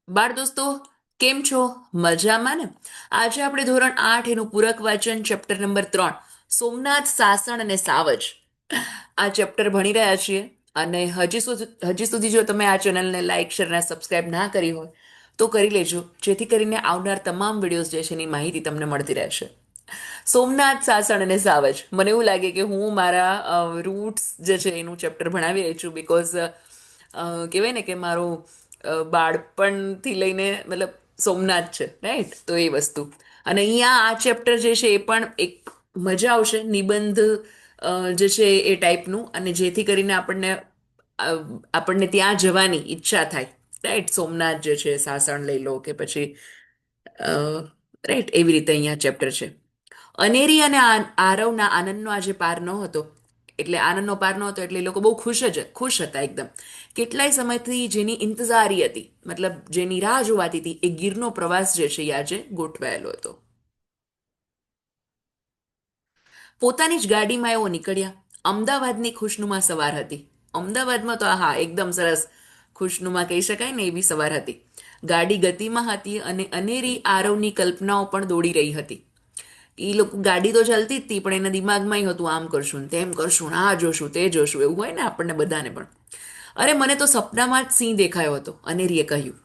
બાળ દોસ્તો, કેમ છો? મજામાં ને? આજે આપણે ધોરણ 8 એનું પૂરક વાંચન ચેપ્ટર નંબર 3, સોમનાથ, સાસણ અને સાવજ, આ ચેપ્ટર ભણી રહ્યા છીએ. અને હજી સુધી જો તમે આ ચેનલને લાઈક, શેર અને સબસ્ક્રાઇબ ના કરી હોય તો કરી લેજો, જેથી કરીને આવનાર તમામ વિડીયોઝ જે છે એની માહિતી તમને મળતી રહેશે. સોમનાથ, સાસણ અને સાવજ, મને એવું લાગે કે હું મારા રૂટ્સ જે છે એનું ચેપ્ટર ભણાવી રહી છું, બિકોઝ કહેવાય ને કે મારું બાળપણથી લઈને મતલબ સોમનાથ છે, રાઈટ? તો એ વસ્તુ. અને અહીંયા આ ચેપ્ટર જે છે એ પણ એક મજા આવશે, નિબંધ જે છે એ ટાઈપનું, અને જેથી કરીને આપણને ત્યાં જવાની ઈચ્છા થાય, રાઈટ? સોમનાથ જે છે, સાસણ લઈ લો કે પછી રાઈટ, એવી રીતે અહીંયા ચેપ્ટર છે. અનેરી અને આરવના આનંદનો આજે પાર ન હતો. એટલે આનંદનો પાર ન હતો એટલે એ લોકો બહુ ખુશ હતા એકદમ. કેટલાય સમયથી જેની ઇંતજારી હતી, મતલબ જેની રાહ જોવાતી હતી, એ ગીરનો પ્રવાસ જે છે એ આજે ગોઠવાયેલો હતો. પોતાની જ ગાડીમાં એઓ નીકળ્યા. અમદાવાદની ખુશનુમા સવાર હતી. અમદાવાદમાં તો હા, એકદમ સરસ ખુશનુમા કહી શકાય ને એવી સવાર હતી. ગાડી ગતિમાં હતી અને અનેરી આરવની કલ્પનાઓ પણ દોડી રહી હતી. એ લોકો ગાડી તો ચાલતી જ હતી, પણ એના દિમાગમાં હતું આમ કરશું ને તેમ કરશું ને આ જોશું તે જોશું, એવું હોય ને આપણને બધાને પણ. અરે, મને તો સપનામાં જ સિંહ દેખાયો હતો, અનેરીએ કહ્યું.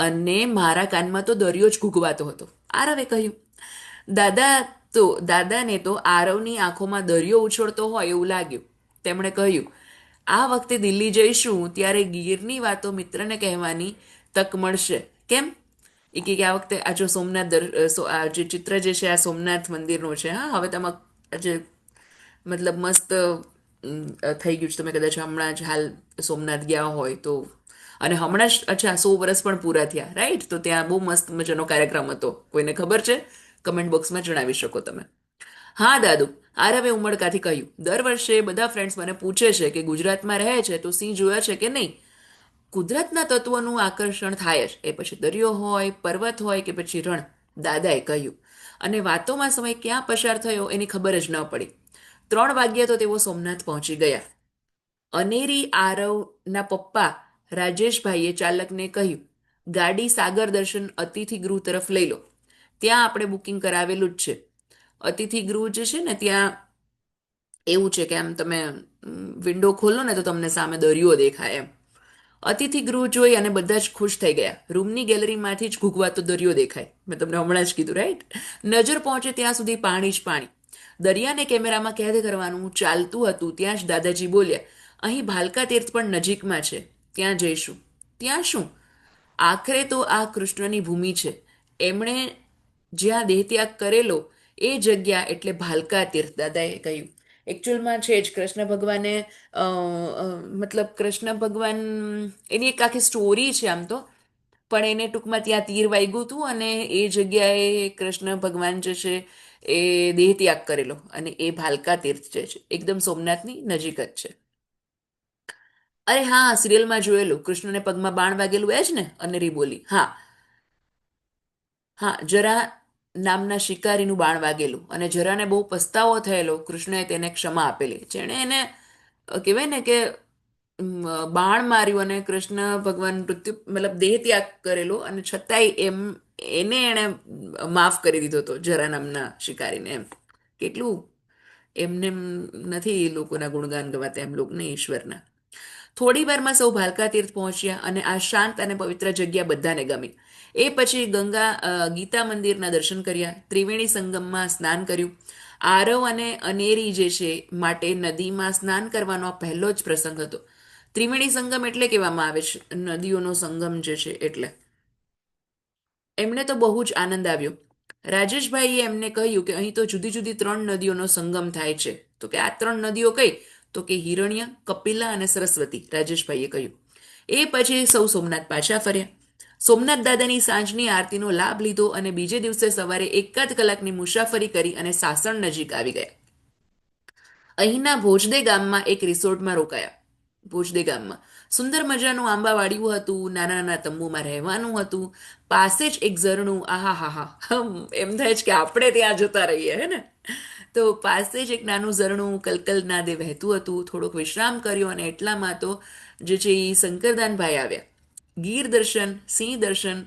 અને મારા કાનમાં તો દરિયો જ ઘૂઘવાતો હતો, આરવે કહ્યું. દાદાને તો આરવની આંખોમાં દરિયો ઉછળતો હોય એવું લાગ્યું. તેમણે કહ્યું, આ વખતે દિલ્હી જઈશું ત્યારે ગીરની વાતો મિત્રને કહેવાની તક મળશે. કેમ? એ કે આ વખતે આ જો આ જે ચિત્ર જે છે આ સોમનાથ મંદિરનું છે. હા, હવે તમે આજે મતલબ મસ્ત થઈ ગયું છે. તમે કદાચ હમણાં જ હાલ સોમનાથ ગયા હોય તો. અને હમણાં જ અચ્છા 100 વર્ષ પણ પૂરા થયા, રાઈટ? તો ત્યાં બહુ મસ્ત મજાનો કાર્યક્રમ હતો. કોઈને ખબર છે? કમેન્ટ બોક્સમાં જણાવી શકો તમે. હા દાદુ, આરવે ઉમળકાથી કહ્યું. દર વર્ષે બધા ફ્રેન્ડ્સ મને પૂછે છે કે ગુજરાતમાં રહે છે તો સિંહ જોયા છે કે નહીં. કુદરતના તત્વોનું આકર્ષણ થાય જ, એ પછી દરિયો હોય, પર્વત હોય કે પછી રણ, દાદાએ કહ્યું. અને વાતોમાં સમય ક્યાં પસાર થયો એની ખબર જ ન પડી. 3 વાગ્યા તો તેઓ સોમનાથ પહોંચી ગયા. અનેરી આરવના પપ્પા રાજેશભાઈએ ચાલકને કહ્યું, ગાડી સાગર દર્શન અતિથિ ગૃહ તરફ લઈ લો. ત્યાં આપણે બુકિંગ કરાવેલું જ છે. અતિથિ ગૃહ જે છે ને ત્યાં એવું છે કે આમ તમે વિન્ડો ખોલો ને તો તમને સામે દરિયો દેખાય એમ. અતિથિ ગૃહ જોઈ અને બધા જ ખુશ થઈ ગયા. રૂમની ગેલેરીમાંથી જ ઘૂઘવાતો દરિયો દેખાય. મેં તમને હમણાં જ કીધું, રાઈટ? નજર પહોંચે ત્યાં સુધી પાણી જ પાણી. દરિયાને કેમેરામાં કેદ કરવાનું ચાલતું હતું ત્યાં જ દાદાજી બોલ્યા, અહીં ભાલકા તીર્થ પણ નજીકમાં છે, ત્યાં જઈશું. ત્યાં શું? આખરે તો આ કૃષ્ણની ભૂમિ છે. એમણે જ્યાં દેહત્યાગ કરેલો એ જગ્યા એટલે ભાલકા તીર્થ, દાદાએ કહ્યું. એકચ્યુઅલમાં છે જ કૃષ્ણ ભગવાને મતલબ કૃષ્ણ ભગવાન એની એક આખી સ્ટોરી છે આમ તો. પણ એને ટૂંકમાં ત્યાં તીર વાગ્યું હતું અને એ જગ્યાએ કૃષ્ણ ભગવાન જે છે એ દેહત્યાગ કરેલો, અને એ ભાલકા તીર્થ જે છે એકદમ સોમનાથની નજીક જ છે. અરે હા, સિરિયલમાં જોયેલું, કૃષ્ણને પગમાં બાણ વાગેલું એ જ ને? અનેરી બોલી. હા હા, જરા નામના શિકારીનું બાણ વાગેલું, અને જરાને બહુ પસ્તાવો થયેલો. કૃષ્ણએ તેને ક્ષમા આપેલી. જેણે એને કહેવાય ને કે બાણ માર્યું અને કૃષ્ણ ભગવાન મૃત્યુ મતલબ દેહ ત્યાગ કરેલો, અને છતાંય એણે માફ કરી દીધો હતો, જરા નામના શિકારીને. એમ કેટલું એમને નથી એ લોકોના ગુણગાન ગવાતા, એમ લોકોને ઈશ્વરના. થોડી વારમાં સૌ ભાલકા તીર્થ પહોંચ્યા અને આ શાંત અને પવિત્ર જગ્યા બધાને ગમી. એ પછી ગીતા મંદિરના દર્શન કર્યા, ત્રિવેણી સંગમમાં સ્નાન કર્યું. આરવ અને અનેરી જે છે માટે નદીમાં સ્નાન કરવાનો આ પહેલો જ પ્રસંગ હતો. ત્રિવેણી સંગમ એટલે કહેવામાં આવે છે નદીઓનો સંગમ જે છે એટલે. એમને તો બહુ જ આનંદ આવ્યો. રાજેશભાઈએ એમને કહ્યું કે અહીં તો જુદી જુદી 3 નદીઓનો સંગમ થાય છે. તો કે આ 3 નદીઓ કઈ? તો કે હિરણ્ય, કપિલા અને સરસ્વતી, રાજેશભાઈએ કહ્યું. એ પછી સૌ સોમનાથ પાછા ફર્યા. સોમનાથ દાદાની સાંજની આરતીનો લાભ લીધો અને બીજે દિવસે સવારે 1 કલાકની મુસાફરી કરી અને સાસણ નજીક આવી ગયા. અહીંના ભોજદે ગામમાં એક રિસોર્ટમાં રોકાયા. ભોજદે ગામમાં સુંદર મજાનું આંબાવાડિયું હતું, નાના નાના તંબુમાં રહેવાનું હતું. પાસે જ એક ઝરણું, આહા હા હા, એમ થાય છે કે આપણે ત્યાં જતા રહીએ, હે ને? તો પાસે જ એક નાનું ઝરણું કલકલ નાદે વહેતું હતું. થોડોક વિશ્રામ કર્યો અને એટલામાં તો જે છે એ શંકરદાનભાઈ આવ્યા. ગીર દર્શન, સિંહ દર્શન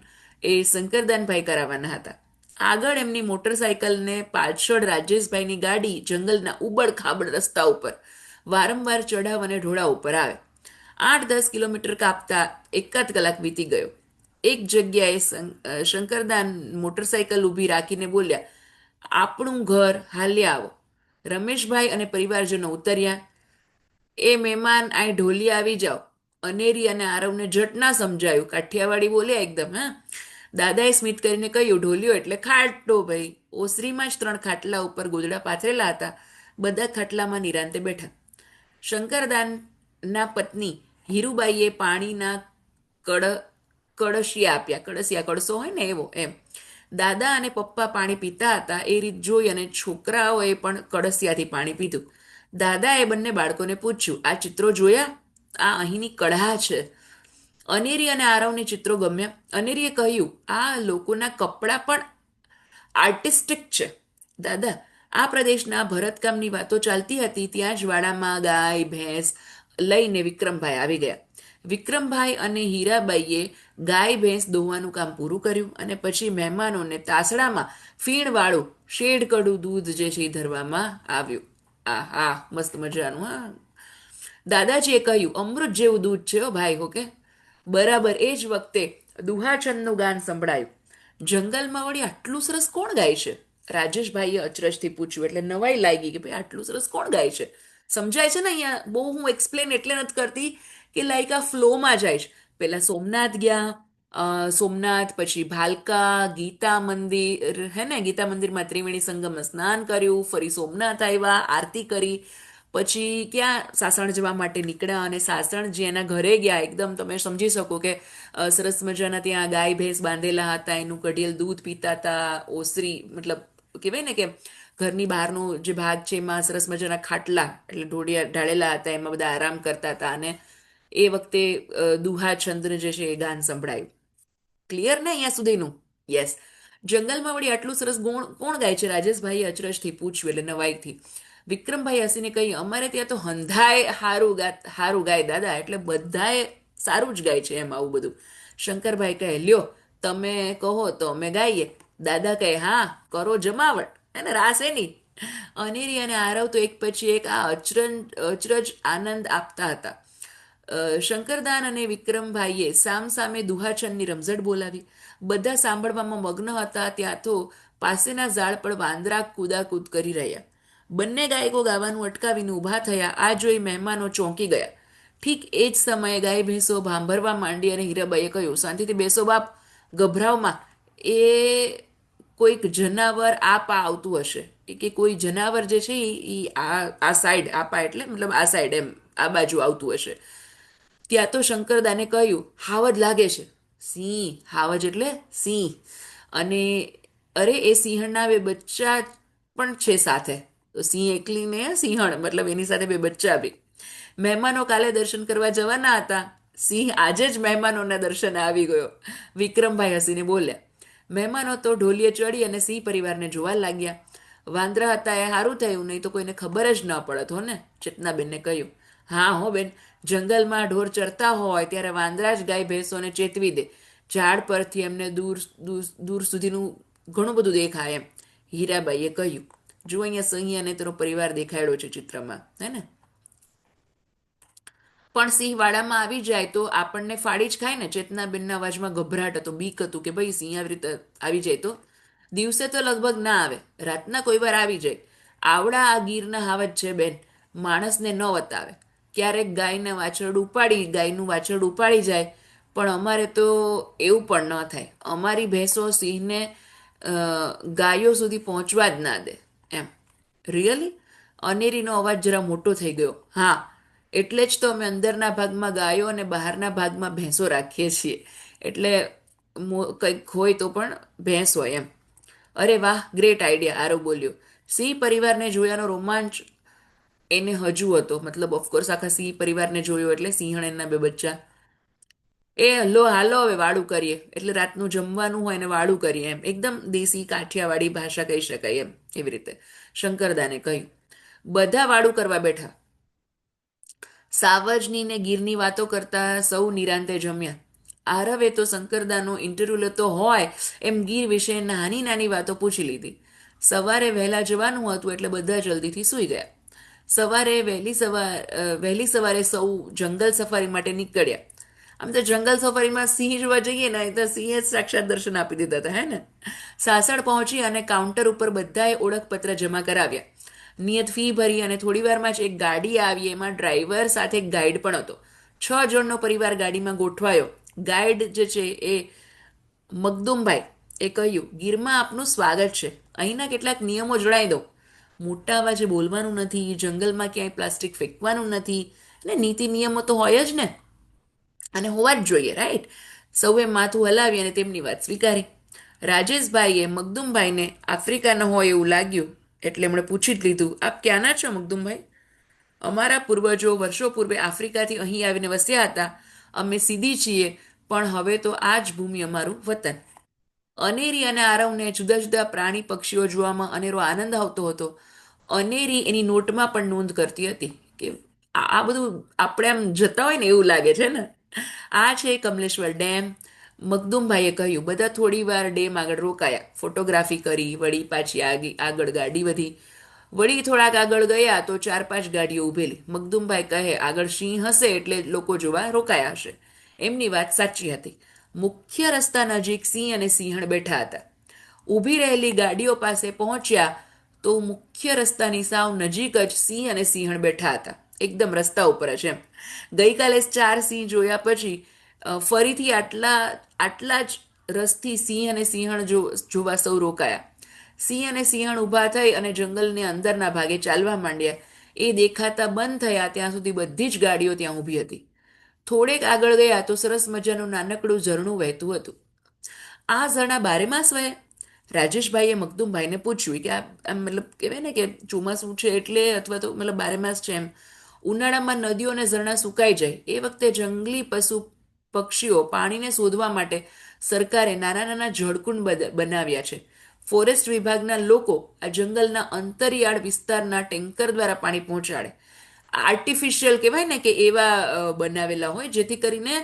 એ શંકરદાનભાઈ કરાવવાના હતા. આગળ એમની મોટરસાયકલને પાછળ રાજેશભાઈની ગાડી જંગલના ઉબડ ખાબડ રસ્તા ઉપર વારંવાર ચઢાવ અને ઢોળાવ ઉપર આવે. 8-10 કિલોમીટર કાપતા એકાદ કલાક વીતી ગયો. એક જગ્યાએ શંકરદાન મોટરસાયકલ ઊભી રાખીને બોલ્યા, આપણું ઘર હાલ્યા આવો. રમેશભાઈ અને પરિવારજનો ઉતર્યા. એ મહેમાન આય ઢોલી આવી જાઓ. અનેરી અને આરવને જટ ના સમજાયું. કાઠિયાવાડી બોલ્યા એકદમ. હા, દાદાએ સ્મિત કરીને કહ્યું, ઢોલિયો એટલે ખાટલો ભાઈ. ઓસરીમાં જ 3 ખાટલા ઉપર ગોદડા પાથરેલા હતા. બધા ખાટલામાં નિરાંતે બેઠા. શંકરદાનના પત્ની હીરુબાઈએ પાણીના કળશિયા આપ્યા. કળશિયા, કળશો હોય ને એવો, એમ. દાદા અને પપ્પા પાણી પીતા હતા એ રીત જોઈ અને છોકરાઓએ પણ કળશિયાથી પાણી પીધું. દાદાએ બંને બાળકોને પૂછ્યું, આ ચિત્રો જોયા? આ અહીંની કળા છે. અનેરી અને આરવને ચિત્રો ગમ્યા. અનેરીએ કહ્યું, આ લોકોના કપડાં પણ આર્ટિસ્ટિક છે. દાદા, આ પ્રદેશના ભરતકામની વાતો ચાલતી હતી ત્યાં જ વાડામાં ગાય ભેંસ લઈને વિક્રમભાઈ આવી ગયા. વિક્રમભાઈ અને હીરાબાઈએ ગાય ભેંસ દોવાનું કામ પૂરું કર્યું અને પછી મહેમાનોને તાસડામાં ફીણવાળું શેઢકડું દૂધ જે છે એ ધરવામાં આવ્યું. આ હા, મસ્ત મજાનું. હા, દાદાજીએ કહ્યું, અમૃત જેવું દૂધ છે હો ભાઈ. ઓકે, બરાબર એ જ વખતે દુહાછંદનું ગાન સંભળાયું. જંગલમાં વળી આટલું સરસ કોણ ગાય છે? રાજેશભાઈએ અચરજથી પૂછ્યું. એટલે નવાઈ લાગી કે ભાઈ આટલું સરસ કોણ ગાય છે. સમજાય છે ને? અહીંયા બહુ હું એક્સપ્લેન એટલે નથી કરતી કે લાઈક આ ફ્લોમાં જાય છે. પેલા સોમનાથ ગયા, સોમનાથ, પછી ભાલકા, ગીતા મંદિર, હે ને, ગીતા મંદિરમાં ત્રિવેણી સંગમમાં સ્નાન કર્યું, ફરી સોમનાથ આવ્યા, આરતી કરી, પછી ક્યાં સાસણ જવા માટે નીકળ્યા અને સાસણ જે એના ઘરે ગયા, એકદમ તમે સમજી શકો કે સરસ મજાના ત્યાં ગાય ભેંસ બાંધેલા હતા, એનું કઢિયેલ દૂધ પીતા હતા. ઓસરી મતલબ કહેવાય ને કે ઘરની બહારનો જે ભાગ છે એમાં સરસ મજાના ખાટલા એટલે ઢોળિયા ઢાળેલા હતા, એમાં બધા આરામ કરતા હતા. અને એ વખતે દુહા ચંદ્ર જે છે એ ગાન સંભળાયું. ક્લિયર ને અહીંયા સુધીનું? યસ. જંગલમાં વળી આટલું સરસ કોણ ગાય છે? રાજેશભાઈએ અચરજથી પૂછ્યું. એટલે નવાઈથી વિક્રમભાઈ હસીને કહી, અમારે ત્યાં તો હંધાય હારું ગાય દાદા, એટલે બધાએ સારું જ ગાય છે એમ. આવું બધું. શંકરભાઈ કહે, લ્યો તમે કહો તો અમે ગાઈએ. દાદા કહે, હા કરો જમાવટ. એને રાસ એની. અનેરી અને આરવ તો એક પછી એક આ અચરજ આનંદ આપતા હતા. શંકરદાન અને વિક્રમભાઈએ સામસામે દુહાચંદની રમઝટ બોલાવી. બધા સાંભળવામાં મગ્ન હતા. ત્યાં તો પાસેના ઝાડ પર વાંદરા કૂદાકૂદ કરી રહ્યા. બંને ગાયકો ગાવાનું અટકાવીને ઊભા થયા. આ જોઈ મહેમાનો ચોંકી ગયા. ઠીક એ જ સમયે ગાય ભેંસો ભાંભરવા માંડી અને હીરાબાઈએ કહ્યું, શાંતિથી બેસો બાપ, ગભરાવમાં. એ કોઈક જનાવર આપા આવતું હશે. કે કોઈ જનાવર જે છે એ આ સાઈડ, આપા એટલે મતલબ આ સાઈડ, એમ આ બાજુ આવતું હશે. ત્યાં તો શંકરદાને કહ્યું, હાવજ લાગે છે. સિંહ? હાવજ એટલે સિંહ. અને અરે એ સિંહણના 2 બચ્ચા પણ છે સાથે. તો સિંહ એકલી ને સિંહણ, મતલબ એની સાથે 2 બચ્ચા બી. મહેમાનો કાલે દર્શન કરવા જવાના હતા. સિંહ આજે જ મહેમાનોના દર્શને આવી ગયો. વિક્રમભાઈ હસીને બોલ્યા. મહેમાનો તો ઢોલીએ ચડી અને સિંહ પરિવારને જોવા લાગ્યા. વાંદરા હતા એ સારું થયું, નહીં તો કોઈને ખબર જ ન પડત હો ને, ચેતનાબેનને કહ્યું. હા હો બેન, જંગલમાં ઢોર ચરતા હોય ત્યારે વાંદરા જ ગાય ભેંસોને ચેતવી દે. ઝાડ પરથી એમને દૂર દૂર સુધીનું ઘણું બધું દેખાય એમ. હીરાબાઈએ કહ્યું. જો અહીંયા સિંહ અને તેનો પરિવાર દેખાડ્યો છે ચિત્રમાં, હે ને? પણ સિંહ વાડામાં આવી જાય તો આપણને ફાડી જ ખાય ને. ચેતનાબેનના અવાજમાં ગભરાટ હતો, બીક હતું કે ભાઈ સિંહ આવી રીતે આવી જાય તો. દિવસે તો લગભગ ના આવે, રાતના કોઈ વાર આવી જાય. આવડા આ ગીરના હાવજ છે બેન, માણસને ન વતાવે. ક્યારેક ગાયનું વાછરડું ઉપાડી જાય. પણ અમારે તો એવું પણ ન થાય. અમારી ભેંસો સિંહને ગાયો સુધી પહોંચવા જ ના દે એમ. રિયલી? અનેરીનો અવાજ જરા મોટો થઈ ગયો. હા, એટલે જ તો અમે અંદરના ભાગમાં ગાયો અને બહારના ભાગમાં ભેંસો રાખીએ છીએ. એટલે કંઈક હોય તો પણ ભેંસ હોય એમ. અરે વાહ, ગ્રેટ આઈડિયા, આરો બોલ્યો. સિંહ પરિવારને જોયાનો રોમાંચ એને હજુ હતો. મતલબ ઓફકોર્સ આખા સિંહ પરિવારને જોયો એટલે સિંહણ એના 2 બચ્ચા. એ હલો હાલો હવે વાળું કરીએ. એટલે રાતનું જમવાનું હોય ને વાળું કરીએ એમ. એકદમ દેશી કાઠિયાવાડી ભાષા કહી શકાય એમ. એવી રીતે શંકરદાને કહ્યું. બધા વાળું કરવા બેઠા. સાવજની ને ગીરની વાતો કરતા સૌ નિરાંતે જમ્યા. આરવે તો શંકરદાનો ઇન્ટરવ્યૂ લેતો હોય એમ ગીર વિશે નાની નાની વાતો પૂછી લીધી. સવારે વહેલા જવાનું હતું એટલે બધા જલ્દીથી સૂઈ ગયા. વહેલી સવારે સૌ જંગલ સફારી માટે નીકળ્યા. આમ તો જંગલ સફારીમાં સિંહ જોવા જઈએ ને તો સિંહે જ સાક્ષાત દર્શન આપી દીધા હતા, હે ને. સાસણ પહોંચી અને કાઉન્ટર ઉપર બધાએ ઓળખપત્ર જમા કરાવ્યા. નિયત ફી ભરી અને થોડી વારમાં જ એક ગાડી આવી. એમાં ડ્રાઈવર સાથે એક ગાઈડ પણ હતો. 6 જણનો પરિવાર ગાડીમાં ગોઠવાયો. ગાઈડ જે છે એ મગદુમભાઈ એ કહ્યું, ગીરમાં આપનું સ્વાગત છે. અહીંના કેટલાક નિયમો જણાવી દઉં. મોટા અવાજે બોલવાનું નથી, જંગલમાં ક્યાંય પ્લાસ્ટિક ફેંકવાનું નથી, એટલે નીતિ નિયમો તો હોય જ ને, અને હોવા જ જોઈએ, રાઈટ. સૌએ માથું હલાવી અને તેમની વાત સ્વીકારી. રાજેશભાઈએ મગદુમભાઈને આફ્રિકાના હોય એવું લાગ્યું એટલે એમણે પૂછી જ લીધું, આપ ક્યાંના છો મગદુમભાઈ? અમારા પૂર્વજો વર્ષો પૂર્વે આફ્રિકાથી અહીં આવીને વસ્યા હતા. અમે સીધી છીએ, પણ હવે તો આ જ ભૂમિ અમારું વતન. અનેરી અને આરવને જુદા જુદા પ્રાણી પક્ષીઓ જોવામાં અનેરો આનંદ આવતો હતો. અનેરી એની નોટમાં પણ નોંધ કરતી હતી કે આ બધું આપણે આમ જતા હોય ને એવું લાગે છે ને. આ છે કમલેશ્વર ડેમ. મગદુમભાઈએ કહ્યું. બધા થોડી વાર ડેમ આગળ રોકાયા, ફોટોગ્રાફી કરી, વળી પાછી આગળ ગાડી વધી. વળી થોડાક આગળ ગયા તો 4-5 ગાડીઓ ઊભેલી. મગદુમભાઈ કહે, આગળ સિંહ હશે એટલે લોકો જોવા રોકાયા હશે. એમની વાત સાચી હતી. મુખ્ય રસ્તા નજીક સિંહ અને સિંહણ બેઠા હતા. ઊભી રહેલી ગાડીઓ પાસે પહોંચ્યા તો મુખ્ય રસ્તાની સાવ નજીક જ સિંહ અને સિંહણ બેઠા હતા, એકદમ રસ્તા ઉપર જ એમ. ગઈકાલે 4 સિંહ જોયા પછી ફરીથી આટલા જ રસથી સિંહ અને સિંહણ જોવા સૌ રોકાયા. સિંહ અને સિંહણ ઊભા થઈ અને જંગલને અંદરના ભાગે ચાલવા માંડ્યા. એ દેખાતા બંધ થયા ત્યાં સુધી બધી જ ગાડીઓ ત્યાં ઊભી હતી. થોડેક આગળ ગયા તો સરસ મજાનું નાનકડું ઝરણું વહેતું હતું. આ ઝરણા બારેમાસ વહે? રાજેશભાઈએ મગદુમભાઈને પૂછ્યું કે આ મતલબ કહેવાય ને કે ચોમાસું છે એટલે, અથવા તો મતલબ બારેમાસ છે એમ. ઉનાળામાં નદીઓ અને ઝરણા સુકાઈ જાય એ વખતે જંગલી પશુ પક્ષીઓ પાણીને શોધવા માટે સરકારે નાના નાના જળકુંડ બનાવ્યા છે. ફોરેસ્ટ વિભાગના લોકો આ જંગલના અંતરિયાળ વિસ્તારના ટેન્કર દ્વારા પાણી પહોંચાડે. આર્ટિફિશિયલ કહેવાય ને કે એવા બનાવેલા હોય જેથી કરીને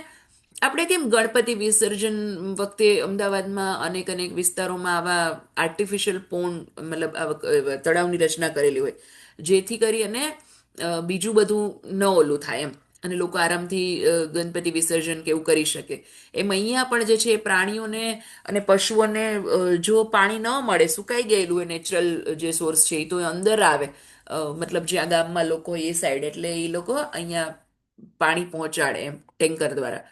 આપણે કેમ ગણપતિ વિસર્જન વખતે અમદાવાદમાં અનેક અનેક વિસ્તારોમાં આવા આર્ટિફિશિયલ પોન્ડ મતલબ તળાવની રચના કરેલી હોય જેથી કરી અને બીજું બધું ન ઓલું થાય એમ, અને લોકો આરામથી ગણપતિ વિસર્જન કે એવું કરી શકે. એમ અહીંયા પણ જે છે એ પ્રાણીઓને અને પશુઓને જો પાણી ન મળે, સુકાઈ ગયેલું એ નેચરલ જે સોર્સ છે એ તો અંદર આવે, મતલબ જ્યાં ગામમાં લોકો હોય એ સાઈડ, એટલે એ લોકો અહીંયા પાણી પહોંચાડે એમ ટેન્કર દ્વારા.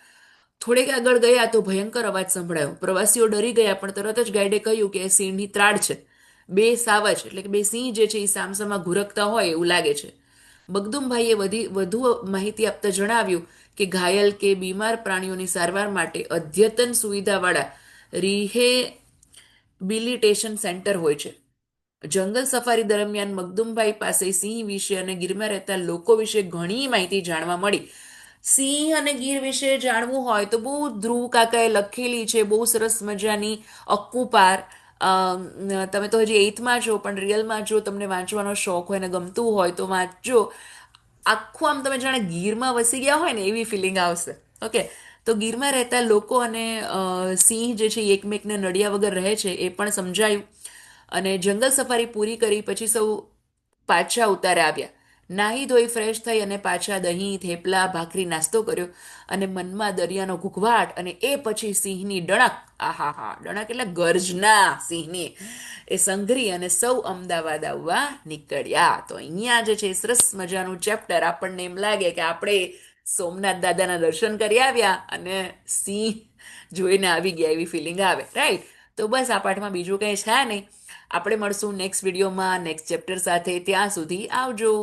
થોડેક આગળ ગયા તો ભયંકર અવાજ સંભળાયો. પ્રવાસીઓ ડરી ગયા, પણ તરત જ ગાઈડે કહ્યું કે સિંહની ત્રાડ છે. 2 સાવજ એટલે કે 2 સિંહ જે છે એ સામસામા ઘુરકતા હોય એવું લાગે છે. મગદુમભાઈએ વધુ માહિતી આપતા જણાવ્યું કે ઘાયલ કે બીમાર પ્રાણીઓની સારવાર માટે અદ્યતન સુવિધાવાળા રિહેબિલિટેશન સેન્ટર હોય છે. જંગલ સફારી દરમિયાન મગદુમભાઈ પાસે સિંહ વિશે અને ગીરમાં રહેતા લોકો વિશે ઘણી માહિતી જાણવા મળી. સિંહ અને ગીર વિશે જાણવું હોય તો બહુ ધ્રુવ કાકાએ લખેલી છે બહુ સરસ મજાની અક્કુપાર. તમે તો હજી 8માં છો, પણ રિયલમાં જો તમને વાંચવાનો શોખ હોય ને ગમતું હોય તો વાંચજો. આખું આમ તમે જાણે ગીરમાં વસી ગયા હોય ને એવી ફિલિંગ આવશે. ઓકે, તો ગીરમાં રહેતા લોકો અને સિંહ જે છે એ એકમેકને નડિયા વગર રહે છે એ પણ સમજાયું. અને જંગલ સફારી પૂરી કરી પછી સૌ પાછા ઉતારે આવ્યા. નાહી ધોઈ ફ્રેશ થઈ અને પાછા દહીં, થેપલા, ભાખરી નાસ્તો કર્યો અને મનમાં દરિયાનો ઘૂઘવાટ અને એ પછી સિંહની ડણક, આહાહા, ડણક એટલે ગર્જના સિંહની, એ સંઘરી અને સૌ અમદાવાદ આવવા નીકળ્યા. તો અહીંયા જે છે સરસ મજાનું ચેપ્ટર, આપણને એમ લાગે કે આપણે સોમનાથ દાદાના દર્શન કરી આવ્યા અને સિંહ જોઈને આવી ગયા એવી ફિલિંગ આવે, રાઈટ. તો બસ આ પાઠમાં બીજું કંઈ છે નહીં. આપણે મળશું નેક્સ્ટ વિડીયોમાં નેક્સ્ટ ચેપ્ટર સાથે. ત્યાં સુધી આવજો.